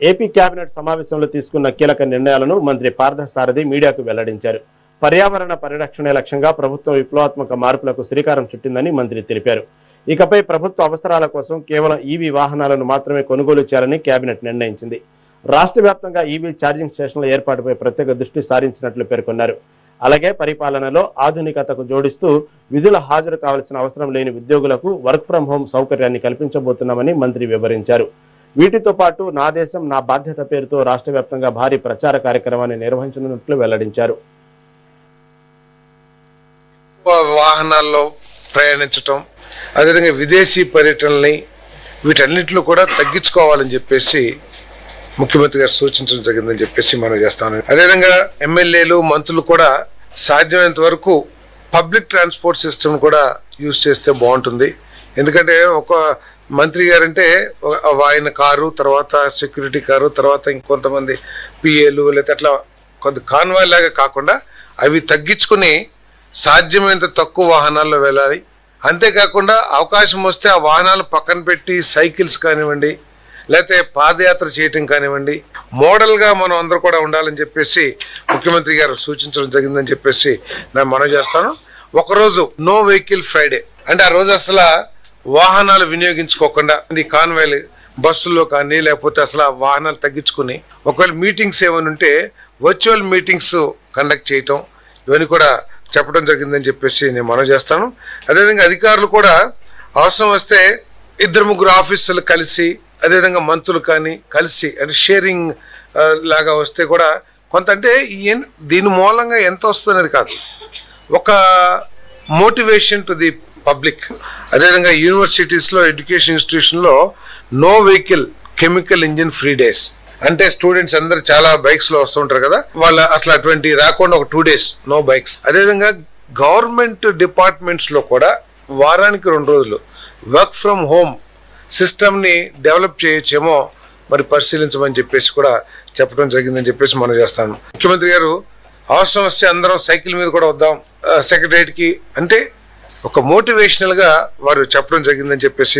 AP cabinet సమావేశంలో తీసుకున్న కీలక నిర్ణయాలను మంత్రి పార్థసారథి మీడియాకు వెల్లడించారు. పర్యావరణ పరిరక్షణే లక్ష్యంగా ప్రభుత్వం విప్లవాత్మక మార్పులకు శ్రీకారం చుట్టిందని మంత్రి తెలిపారు. ఇకపై ప్రభుత్వ అవసరాల కోసం కేవలం ఈవీ వాహనాలను మాత్రమే కొనుగోలు చేయాలని కేబినెట్ నిర్ణయించింది. రాష్ట్ర వ్యాప్తంగా ఈవీ ఛార్జింగ్ స్టేషన్ల ఏర్పాటుపై ప్రత్యేక దృష్టి సారించినట్లు పేర్కొన్నారు. అలాగే పరిపాలనలో ఆధునికతకు జోడిస్తూ విధుల హాజరు కావాల్సిన అవసరం లేని ఉద్యోగులకు వర్క్ ఫ్రం హోం సౌకర్యాన్ని కల్పించబోతున్నామని మంత్రి వివరించారు. వీటితో పాటు నా దేశం నా బాధ్యత పేరుతో రాష్ట్ర వ్యాప్తంగా భారీ ప్రచార కార్యక్రమాన్ని నిర్వహించనున్నట్లు వెల్లడించారు. వాహనాల్లో ప్రయాణించటం, అదేవిధంగా విదేశీ పర్యటనల్ని వీటన్నిటిలో కూడా తగ్గించుకోవాలని చెప్పేసి ముఖ్యమంత్రి గారు సూచించడం జరిగిందని చెప్పేసి మనం చేస్తాను. అదేవిధంగా ఎమ్మెల్యేలు మంత్రులు కూడా సాధ్యమైనంత వరకు పబ్లిక్ ట్రాన్స్పోర్ట్ సిస్టమ్ కూడా యూజ్ చేస్తే బాగుంటుంది. ఎందుకంటే ఒక మంత్రి గారంటే ఆయన కారు, తర్వాత సెక్యూరిటీ కారు, తర్వాత ఇంకొంతమంది పిఏలు లేదా అట్లా కొంత కాన్వాయ్ లాగా కాకుండా అవి తగ్గించుకుని సాధ్యమైనంత తక్కువ వాహనాల్లో వెళ్ళాలి. అంతేకాకుండా అవకాశం వస్తే ఆ వాహనాలు పక్కన పెట్టి సైకిల్స్ కానివ్వండి, లేకపోతే పాదయాత్ర చేయటం కానివ్వండి, మోడల్గా మనం అందరూ కూడా ఉండాలని చెప్పేసి ముఖ్యమంత్రి గారు సూచించడం జరిగిందని చెప్పేసి నేను మనవి చేస్తాను. ఒకరోజు నో వెహికల్ ఫ్రైడే అంటే ఆ రోజు అసలు వాహనాలు వినియోగించుకోకుండా ఈ కాన్వాయ్లు బస్సుల్లో కానీ లేకపోతే అసలు ఆ వాహనాలు తగ్గించుకుని ఒకవేళ మీటింగ్స్ ఏమైనా ఉంటే వర్చువల్ మీటింగ్స్ కండక్ట్ చేయటం, ఇవన్నీ కూడా చెప్పడం జరిగిందని చెప్పేసి నేను మనవి చేస్తాను. అదేవిధంగా అధికారులు కూడా అవసరం వస్తే 2-3 ఆఫీసర్లు కలిసి, అదేవిధంగా మంత్రులు కానీ కలిసి అంటే షేరింగ్ లాగా వస్తే కూడా కొంత అంటే దీని మూలంగా ఎంత వస్తుందనేది కాదు, ఒక మోటివేషన్ టు ది పబ్లిక్. అదేవిధంగా యూనివర్సిటీస్లో, ఎడ్యుకేషన్ ఇన్స్టిట్యూషన్లో no vehicle chemical engine free days అంటే స్టూడెంట్స్ అందరు చాలా బైక్స్ లో వస్తూ ఉంటారు కదా, వాళ్ళ అట్లా అటువంటి రాకుండా ఒక 2 days నో బైక్స్. అదేవిధంగా గవర్నమెంట్ డిపార్ట్మెంట్స్ లో కూడా వారానికి 2 రోజులు వర్క్ ఫ్రమ్ హోమ్ సిస్టమ్ని డెవలప్ చేయొచ్చేమో మరి పరిశీలించమని చెప్పేసి కూడా చెప్పడం జరిగిందని చెప్పేసి మనం చేస్తాను. ముఖ్యమంత్రి గారు అవసరం వస్తే అందరం సైకిల్ మీద కూడా వద్దాం సెక్రటరియట్కి అంటే ఒక మోటివేషనల్గా వారు చెప్పడం జరిగిందని చెప్పేసి